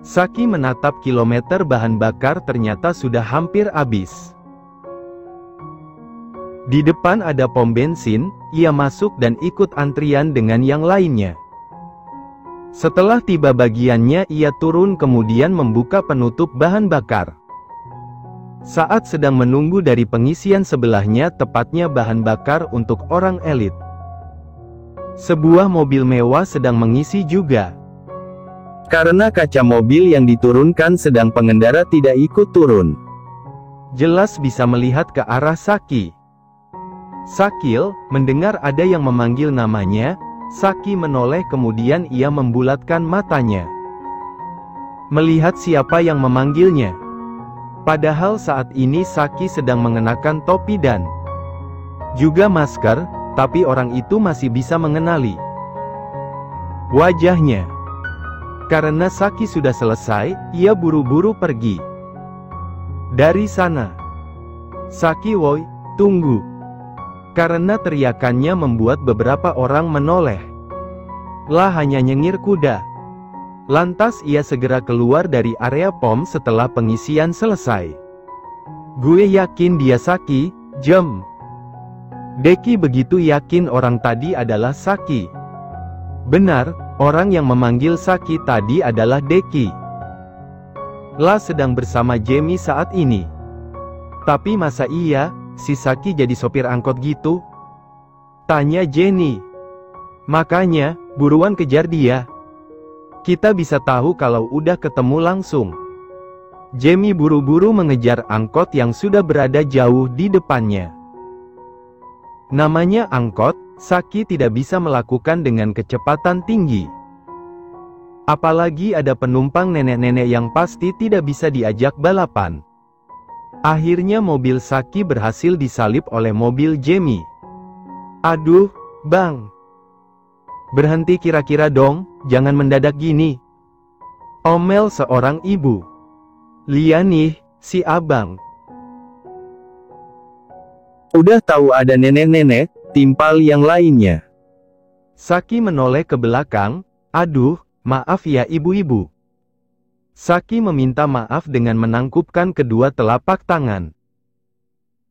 Saki menatap kilometer bahan bakar ternyata sudah hampir habis. Di depan ada pom bensin, ia masuk dan ikut antrian dengan yang lainnya. Setelah tiba bagiannya ia turun kemudian membuka penutup bahan bakar. Saat sedang menunggu dari pengisian sebelahnya tepatnya bahan bakar untuk orang elit. Sebuah mobil mewah sedang mengisi juga. Karena kaca mobil yang diturunkan sedang pengendara tidak ikut turun. Jelas bisa melihat ke arah Saki. Sakil, mendengar ada yang memanggil namanya, Saki menoleh kemudian ia membulatkan matanya. Melihat siapa yang memanggilnya. Padahal saat ini Saki sedang mengenakan topi dan juga masker, tapi orang itu masih bisa mengenali wajahnya. Karena Saki sudah selesai, ia buru-buru pergi dari sana. Saki, woi, tunggu. Karena teriakannya membuat beberapa orang menoleh. Lah hanya nyengir kuda. Lantas ia segera keluar dari area pom setelah pengisian selesai. Gue yakin dia Saki, Jem. Deki begitu yakin orang tadi adalah Saki. Benar, orang yang memanggil Saki tadi adalah Deki. Lah sedang bersama Jamie saat ini. Tapi masa iya, si Saki jadi sopir angkot gitu? Tanya Jenny. Makanya, buruan kejar dia. Kita bisa tahu kalau udah ketemu langsung. Jamie buru-buru mengejar angkot yang sudah berada jauh di depannya. Namanya angkot, Saki tidak bisa melakukan dengan kecepatan tinggi. Apalagi ada penumpang nenek-nenek yang pasti tidak bisa diajak balapan. Akhirnya mobil Saki berhasil disalip oleh mobil Jamie. Aduh, bang. Berhenti kira-kira dong, jangan mendadak gini. Omel seorang ibu. Lihat nih, si abang. Udah tahu ada nenek-nenek, timpal yang lainnya. Saki menoleh ke belakang, aduh, maaf ya ibu-ibu. Saki meminta maaf dengan menangkupkan kedua telapak tangan.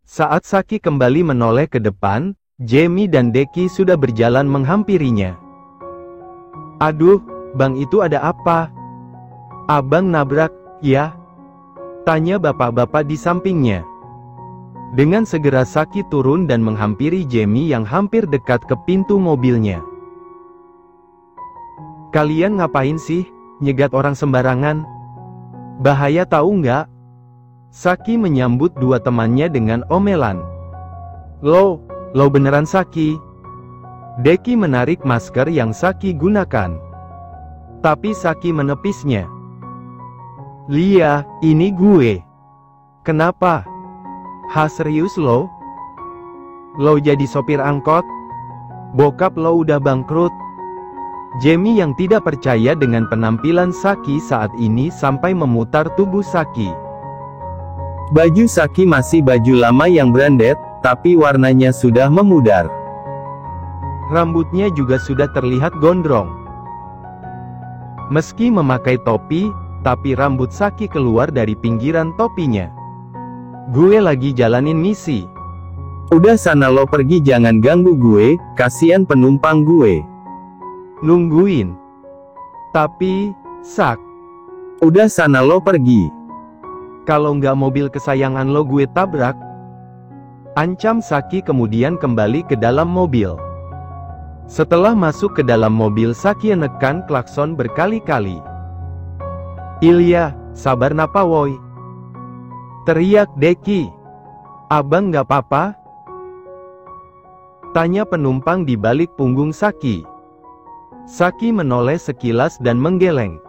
Saat Saki kembali menoleh ke depan, Jamie dan Deki sudah berjalan menghampirinya. Aduh, bang itu ada apa? Abang nabrak, ya? Tanya bapak-bapak di sampingnya. Dengan segera Saki turun dan menghampiri Jamie yang hampir dekat ke pintu mobilnya. Kalian ngapain sih, nyegat orang sembarangan? Bahaya tahu nggak? Saki menyambut dua temannya dengan omelan. Lo beneran Saki? Deki menarik masker yang Saki gunakan. Tapi Saki menepisnya. Lia, ini gue. Kenapa? Ha serius lo? Lo jadi sopir angkot? Bokap lo udah bangkrut. Jamie yang tidak percaya dengan penampilan Saki saat ini sampai memutar tubuh Saki. Baju Saki masih baju lama yang branded, tapi warnanya sudah memudar. Rambutnya juga sudah terlihat gondrong. Meski memakai topi, tapi rambut Saki keluar dari pinggiran topinya. Gue lagi jalanin misi. Udah sana lo pergi jangan ganggu gue, kasihan penumpang gue. Nungguin. Tapi, Sak. Udah sana lo pergi. Kalau nggak mobil kesayangan lo gue tabrak. Ancam Saki kemudian kembali ke dalam mobil. Setelah masuk ke dalam mobil Saki menekan klakson berkali-kali. Ilya, sabar napa woi? Teriak Deki. Abang nggak apa-apa? Tanya penumpang di balik punggung Saki. Saki menoleh sekilas dan menggeleng.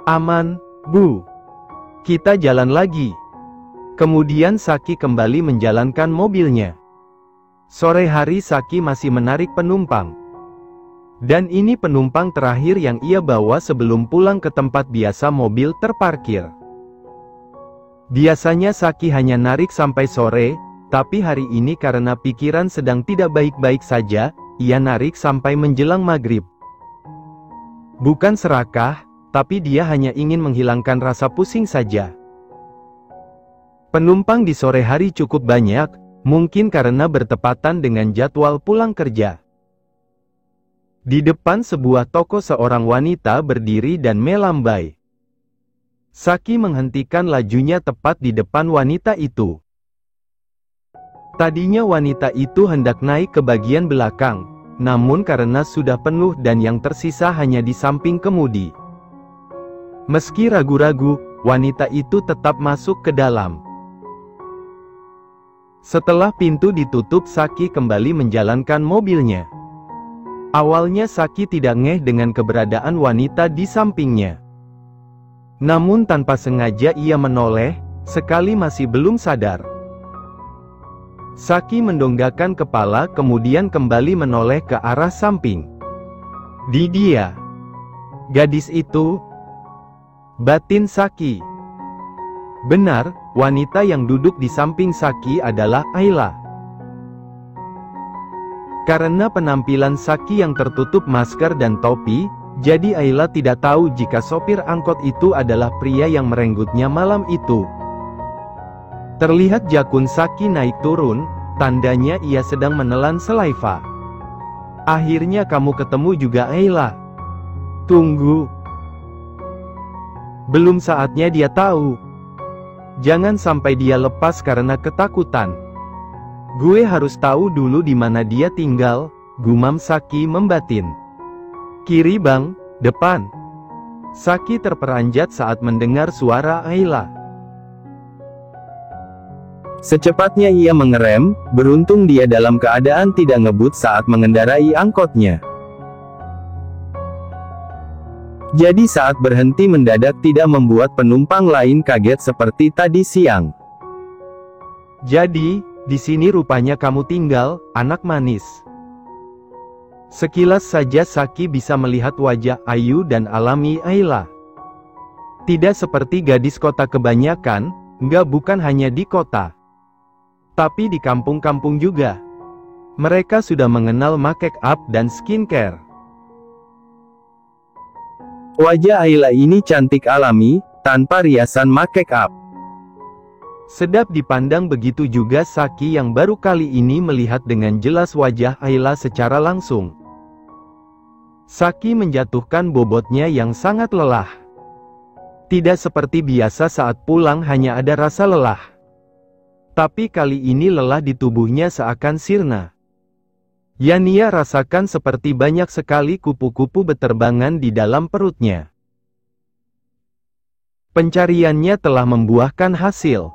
Aman, Bu. Kita jalan lagi. Kemudian Saki kembali menjalankan mobilnya. Sore hari Saki masih menarik penumpang. Dan ini penumpang terakhir yang ia bawa sebelum pulang ke tempat biasa mobil terparkir. Biasanya Saki hanya narik sampai sore, tapi hari ini karena pikiran sedang tidak baik-baik saja, ia narik sampai menjelang maghrib. Bukan serakah, tapi dia hanya ingin menghilangkan rasa pusing saja. Penumpang di sore hari cukup banyak, mungkin karena bertepatan dengan jadwal pulang kerja. Di depan sebuah toko seorang wanita berdiri dan melambai. Saki menghentikan lajunya tepat di depan wanita itu. Tadinya wanita itu hendak naik ke bagian belakang, namun karena sudah penuh dan yang tersisa hanya di samping kemudi. Meski ragu-ragu, wanita itu tetap masuk ke dalam. Setelah pintu ditutup, Saki kembali menjalankan mobilnya. Awalnya Saki tidak ngeh dengan keberadaan wanita di sampingnya. Namun tanpa sengaja ia menoleh, sekali masih belum sadar. Saki mendongakkan kepala kemudian kembali menoleh ke arah samping. Di dia. Gadis itu. Batin Saki. Benar, wanita yang duduk di samping Saki adalah Ayla. Karena penampilan Saki yang tertutup masker dan topi, jadi Ayla tidak tahu jika sopir angkot itu adalah pria yang merenggutnya malam itu. Terlihat jakun Saki naik turun, tandanya ia sedang menelan selaiva. Akhirnya kamu ketemu juga Ayla. Tunggu. Belum saatnya dia tahu. Jangan sampai dia lepas karena ketakutan. Gue harus tahu dulu di mana dia tinggal, gumam Saki membatin. Kiri bang, depan. Saki terperanjat saat mendengar suara Ayla. Secepatnya ia mengerem, beruntung dia dalam keadaan tidak ngebut saat mengendarai angkotnya. Jadi saat berhenti mendadak tidak membuat penumpang lain kaget seperti tadi siang. Jadi, di sini rupanya kamu tinggal, anak manis. Sekilas saja Saki bisa melihat wajah ayu dan alami Ayla. Tidak seperti gadis kota kebanyakan, bukan hanya di kota. Tapi di kampung-kampung juga. Mereka sudah mengenal make up dan skincare. Wajah Ayla ini cantik alami, tanpa riasan make up. Sedap dipandang, begitu juga Saki yang baru kali ini melihat dengan jelas wajah Ayla secara langsung. Saki menjatuhkan bobotnya yang sangat lelah. Tidak seperti biasa saat pulang hanya ada rasa lelah. Tapi kali ini lelah di tubuhnya seakan sirna. Yang ia rasakan seperti banyak sekali kupu-kupu beterbangan di dalam perutnya. Pencariannya telah membuahkan hasil.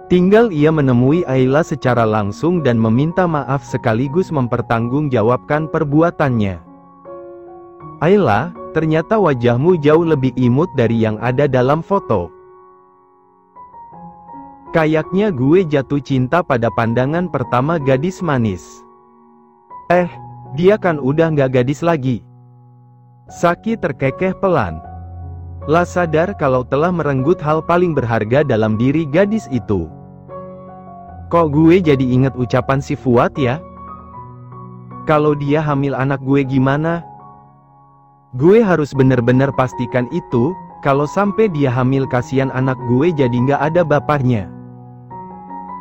Tinggal ia menemui Ayla secara langsung dan meminta maaf sekaligus mempertanggungjawabkan perbuatannya. Ayla, ternyata wajahmu jauh lebih imut dari yang ada dalam foto. Kayaknya gue jatuh cinta pada pandangan pertama, gadis manis. Dia kan udah nggak gadis lagi. Saki terkekeh pelan. Lah sadar kalau telah merenggut hal paling berharga dalam diri gadis itu. Kok gue jadi inget ucapan si Fuad ya? Kalau dia hamil anak gue gimana? Gue harus bener-bener pastikan itu, kalau sampai dia hamil kasihan anak gue jadi nggak ada bapaknya.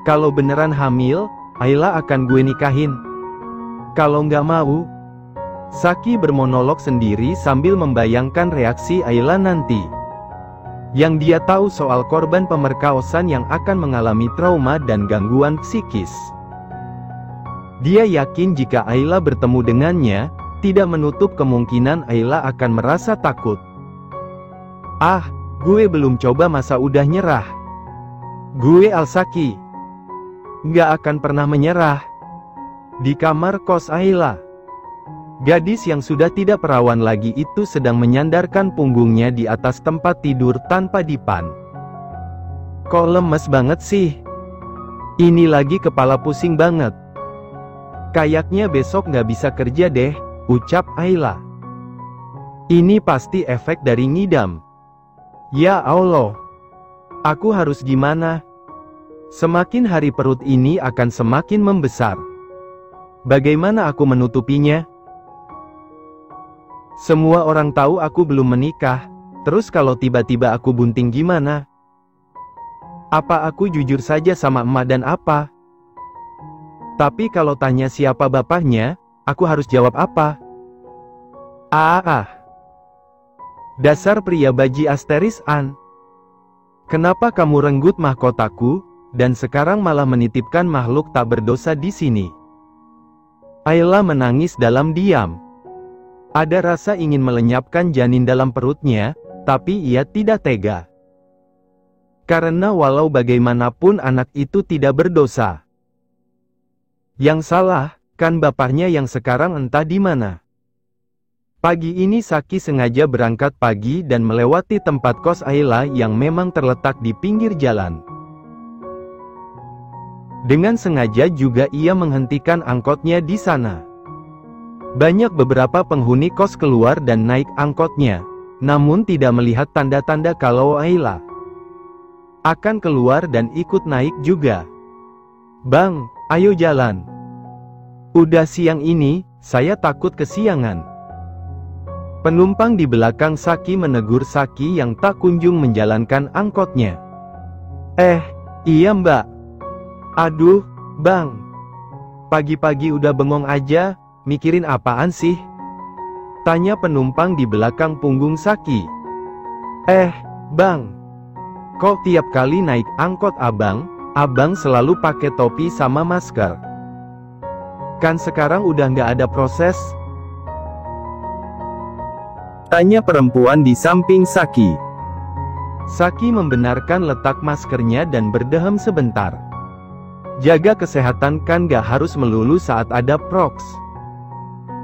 Kalau beneran hamil, Ayla akan gue nikahin. Kalau nggak mau, Saki bermonolog sendiri sambil membayangkan reaksi Ayla nanti. Yang dia tahu soal korban pemerkosaan yang akan mengalami trauma dan gangguan psikis. Dia yakin jika Ayla bertemu dengannya, tidak menutup kemungkinan Ayla akan merasa takut. Gue belum coba masa udah nyerah. Gue Al-Saki. Nggak akan pernah menyerah. Di kamar kos Ayla, gadis yang sudah tidak perawan lagi itu sedang menyandarkan punggungnya di atas tempat tidur tanpa dipan. Kok lemes banget sih? Ini lagi kepala pusing banget. Kayaknya besok nggak bisa kerja deh, ucap Ayla. Ini pasti efek dari ngidam. Ya Allah, aku harus gimana? Semakin hari perut ini akan semakin membesar. Bagaimana aku menutupinya? Semua orang tahu aku belum menikah, terus kalau tiba-tiba aku bunting gimana? Apa aku jujur saja sama emak dan apa? Tapi kalau tanya siapa bapaknya, aku harus jawab apa? Dasar pria baji asteris an. Kenapa kamu renggut mahkotaku, dan sekarang malah menitipkan makhluk tak berdosa di sini? Ayla menangis dalam diam. Ada rasa ingin melenyapkan janin dalam perutnya, tapi ia tidak tega. Karena walau bagaimanapun anak itu tidak berdosa. Yang salah, kan bapaknya yang sekarang entah di mana. Pagi ini Saki sengaja berangkat pagi dan melewati tempat kos Ayla yang memang terletak di pinggir jalan. Dengan sengaja juga ia menghentikan angkotnya di sana. Banyak beberapa penghuni kos keluar dan naik angkotnya, namun tidak melihat tanda-tanda kalau Ayla akan keluar dan ikut naik juga. Bang, ayo jalan. Udah siang ini, saya takut kesiangan. Penumpang di belakang Saki menegur Saki yang tak kunjung menjalankan angkotnya. Iya mbak. Aduh, bang. Pagi-pagi udah bengong aja. Mikirin apaan sih? Tanya penumpang di belakang punggung Saki. Bang. Kok tiap kali naik angkot abang selalu pakai topi sama masker? Kan sekarang udah nggak ada proses? Tanya perempuan di samping Saki. Saki membenarkan letak maskernya dan berdehem sebentar. Jaga kesehatan kan gak harus melulu saat ada proks.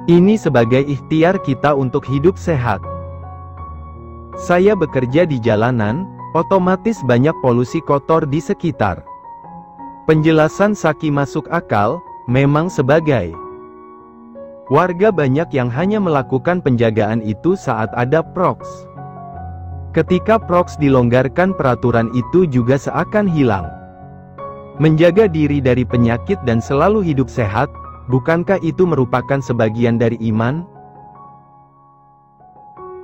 Ini sebagai ikhtiar kita untuk hidup sehat. Saya bekerja di jalanan, otomatis banyak polusi kotor di sekitar. Penjelasan Saki masuk akal, memang sebagai warga banyak yang hanya melakukan penjagaan itu saat ada proks. Ketika proks dilonggarkan peraturan itu juga seakan hilang. Menjaga diri dari penyakit dan selalu hidup sehat, bukankah itu merupakan sebagian dari iman?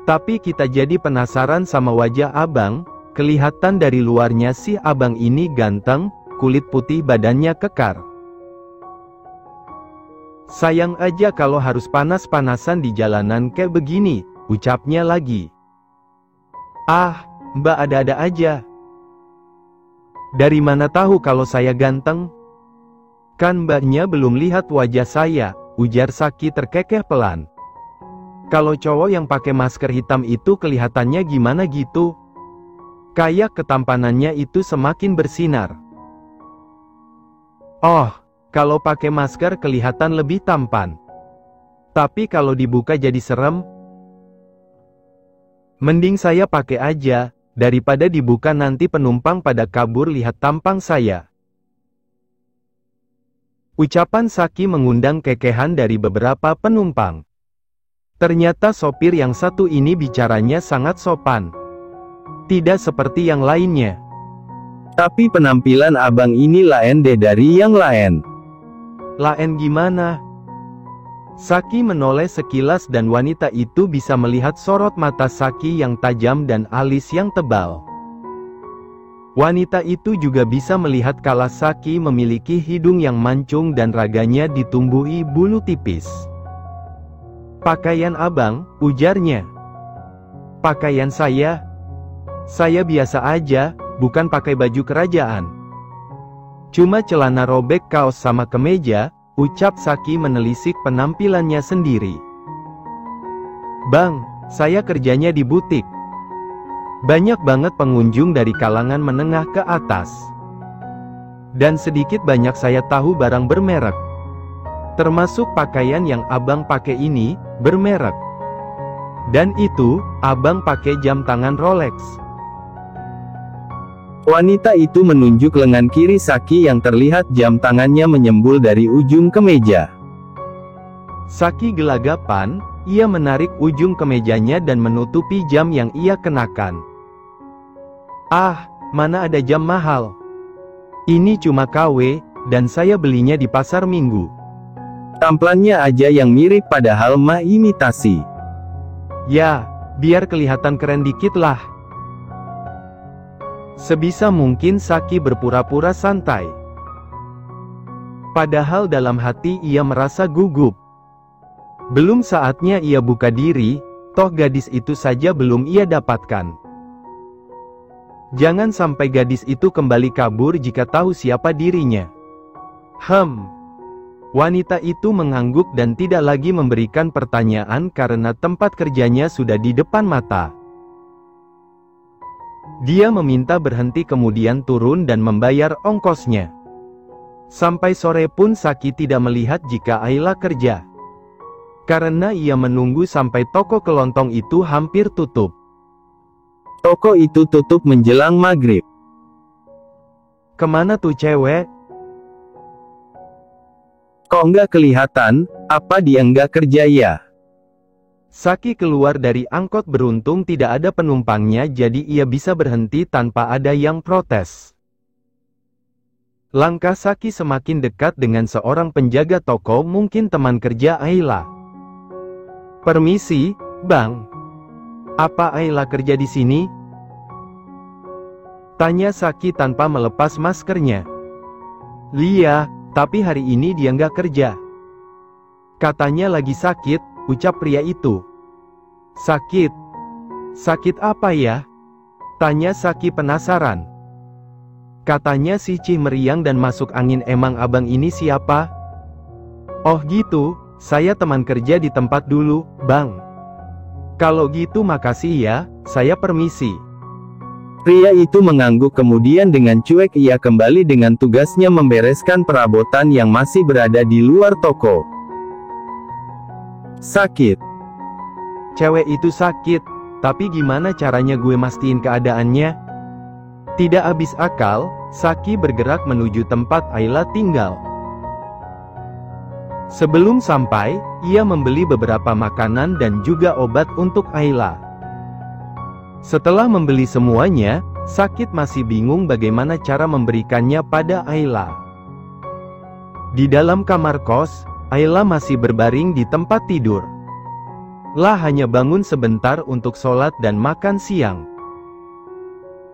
Tapi kita jadi penasaran sama wajah abang, kelihatan dari luarnya si abang ini ganteng, kulit putih badannya kekar. Sayang aja kalau harus panas-panasan di jalanan kayak begini, ucapnya lagi. Mbak ada-ada aja. Dari mana tahu kalau saya ganteng? Kan mbaknya belum lihat wajah saya, ujar Saki terkekeh pelan. Kalau cowok yang pakai masker hitam itu kelihatannya gimana gitu? Kayak ketampanannya itu semakin bersinar. Kalau pakai masker kelihatan lebih tampan. Tapi kalau dibuka jadi serem. Mending saya pakai aja, daripada dibuka nanti penumpang pada kabur lihat tampang saya. Ucapan Saki mengundang kekehan dari beberapa penumpang. Ternyata sopir yang satu ini bicaranya sangat sopan. Tidak seperti yang lainnya. Tapi penampilan abang ini lain deh dari yang lain. Lain gimana? Saki menoleh sekilas dan wanita itu bisa melihat sorot mata Saki yang tajam dan alis yang tebal. Wanita itu juga bisa melihat kalau Saki memiliki hidung yang mancung dan raganya ditumbuhi bulu tipis. Pakaian abang, ujarnya. Pakaian saya biasa aja, bukan pakai baju kerajaan. Cuma celana robek kaos sama kemeja, ucap Saki menelisik penampilannya sendiri. Bang, saya kerjanya di butik. Banyak banget pengunjung dari kalangan menengah ke atas. Dan sedikit banyak saya tahu barang bermerek. Termasuk pakaian yang abang pakai ini, bermerek. Dan itu, abang pakai jam tangan Rolex. Wanita itu menunjuk lengan kiri Saki yang terlihat jam tangannya menyembul dari ujung kemeja. Saki gelagapan, ia menarik ujung kemejanya dan menutupi jam yang ia kenakan. Mana ada jam mahal. Ini cuma KW, dan saya belinya di pasar minggu. Tampilannya aja yang mirip padahal mah imitasi. Ya, biar kelihatan keren dikit lah. Sebisa mungkin Saki berpura-pura santai. Padahal dalam hati ia merasa gugup. Belum saatnya ia buka diri, toh gadis itu saja belum ia dapatkan. Jangan sampai gadis itu kembali kabur jika tahu siapa dirinya. Wanita itu mengangguk dan tidak lagi memberikan pertanyaan karena tempat kerjanya sudah di depan mata. Dia meminta berhenti kemudian turun dan membayar ongkosnya. Sampai sore pun Saki tidak melihat jika Ayla kerja. Karena ia menunggu sampai toko kelontong itu hampir tutup. Toko itu tutup menjelang maghrib. Kemana tuh cewek? Kok nggak kelihatan, apa dia nggak kerja ya? Saki keluar dari angkot beruntung tidak ada penumpangnya jadi ia bisa berhenti tanpa ada yang protes. Langkah Saki semakin dekat dengan seorang penjaga toko mungkin teman kerja Ayla. Permisi, Bang. Apa Ayla kerja di sini? Tanya Saki tanpa melepas maskernya. Iya, tapi hari ini dia nggak kerja. Katanya lagi sakit. Ucap pria itu. Sakit? Sakit apa ya? Tanya Saki penasaran. Katanya si Cih meriang dan masuk angin. Emang abang ini siapa? Oh gitu, saya teman kerja di tempat dulu, Bang. Kalau gitu makasih ya, saya permisi. Pria itu mengangguk kemudian dengan cuek ia kembali dengan tugasnya membereskan perabotan yang masih berada di luar toko. Sakit. Cewek itu sakit, tapi gimana caranya gue mastiin keadaannya? Tidak habis akal, Saki bergerak menuju tempat Ayla tinggal. Sebelum sampai, ia membeli beberapa makanan dan juga obat untuk Ayla. Setelah membeli semuanya, Sakit masih bingung bagaimana cara memberikannya pada Ayla. Di dalam kamar kos, Ayla masih berbaring di tempat tidur. Lah hanya bangun sebentar untuk sholat dan makan siang.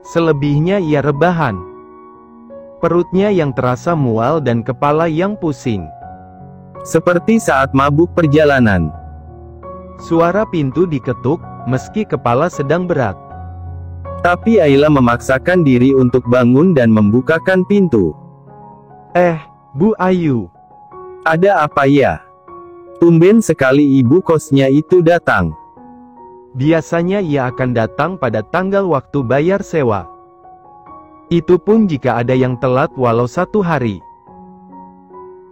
Selebihnya ia rebahan. Perutnya yang terasa mual dan kepala yang pusing. Seperti saat mabuk perjalanan. Suara pintu diketuk, meski kepala sedang berat. Tapi Ayla memaksakan diri untuk bangun dan membukakan pintu. Bu Ayu. Ada apa ya? Tumben sekali ibu kosnya itu datang. Biasanya ia akan datang pada tanggal waktu bayar sewa. Itu pun jika ada yang telat walau 1 hari.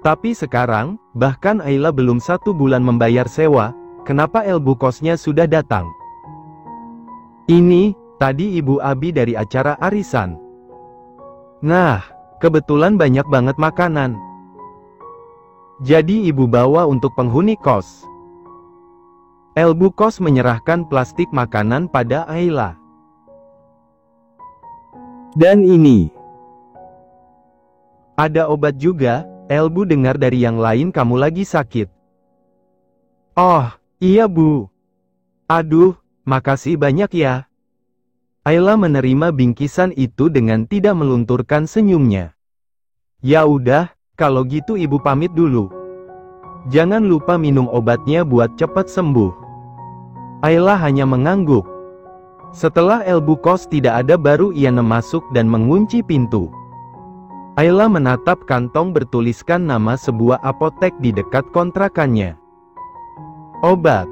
Tapi sekarang, bahkan Ayla belum 1 bulan membayar sewa, kenapa bu kosnya sudah datang? Ini, tadi Ibu Abi dari acara arisan. Nah, kebetulan banyak banget makanan. Jadi ibu bawa untuk penghuni kos. Bu kos menyerahkan plastik makanan pada Ayla. Dan ini. Ada obat juga, Bu dengar dari yang lain kamu lagi sakit. Oh, iya Bu. Aduh, makasih banyak ya. Ayla menerima bingkisan itu dengan tidak melunturkan senyumnya. Ya udah, kalau gitu ibu pamit dulu. Jangan lupa minum obatnya buat cepat sembuh. Ayla hanya mengangguk. Setelah bu kos tidak ada baru ia masuk dan mengunci pintu. Ayla menatap kantong bertuliskan nama sebuah apotek di dekat kontrakannya. Obat.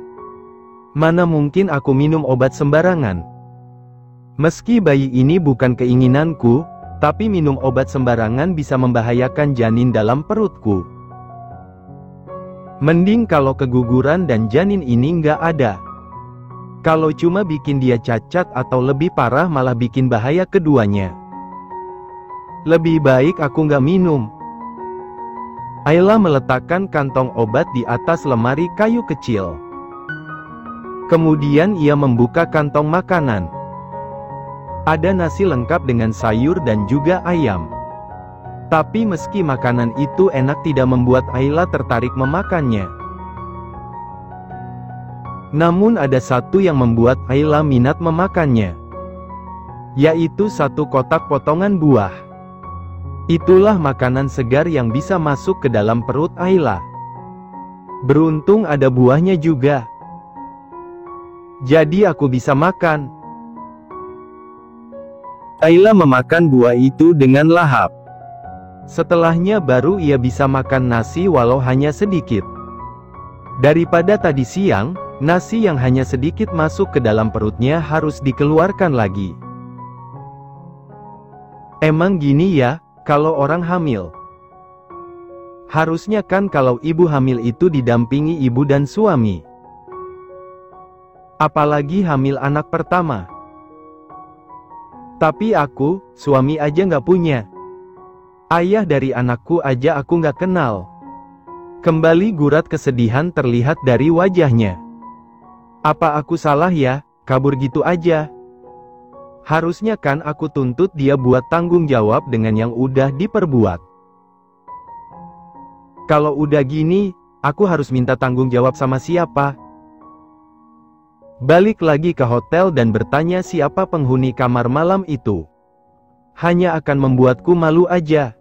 Mana mungkin aku minum obat sembarangan. Meski bayi ini bukan keinginanku, tapi minum obat sembarangan bisa membahayakan janin dalam perutku. Mending kalau keguguran dan janin ini nggak ada. Kalau cuma bikin dia cacat atau lebih parah malah bikin bahaya keduanya. Lebih baik aku nggak minum. Ayla meletakkan kantong obat di atas lemari kayu kecil. Kemudian ia membuka kantong makanan. Ada nasi lengkap dengan sayur dan juga ayam. Tapi meski makanan itu enak tidak membuat Ayla tertarik memakannya. Namun ada satu yang membuat Ayla minat memakannya, yaitu satu kotak potongan buah. Itulah makanan segar yang bisa masuk ke dalam perut Ayla. Beruntung ada buahnya juga. Jadi aku bisa makan. Ayla memakan buah itu dengan lahap. Setelahnya baru ia bisa makan nasi walau hanya sedikit. Daripada tadi siang, nasi yang hanya sedikit masuk ke dalam perutnya harus dikeluarkan lagi. Emang gini ya, kalau orang hamil. Harusnya kan kalau ibu hamil itu didampingi ibu dan suami. Apalagi hamil anak pertama. Tapi aku, suami aja nggak punya. Ayah dari anakku aja aku nggak kenal. Kembali gurat kesedihan terlihat dari wajahnya. Apa aku salah ya, kabur gitu aja? Harusnya kan aku tuntut dia buat tanggung jawab dengan yang udah diperbuat. Kalau udah gini, aku harus minta tanggung jawab sama siapa? Balik lagi ke hotel dan bertanya siapa penghuni kamar malam itu. Hanya akan membuatku malu aja.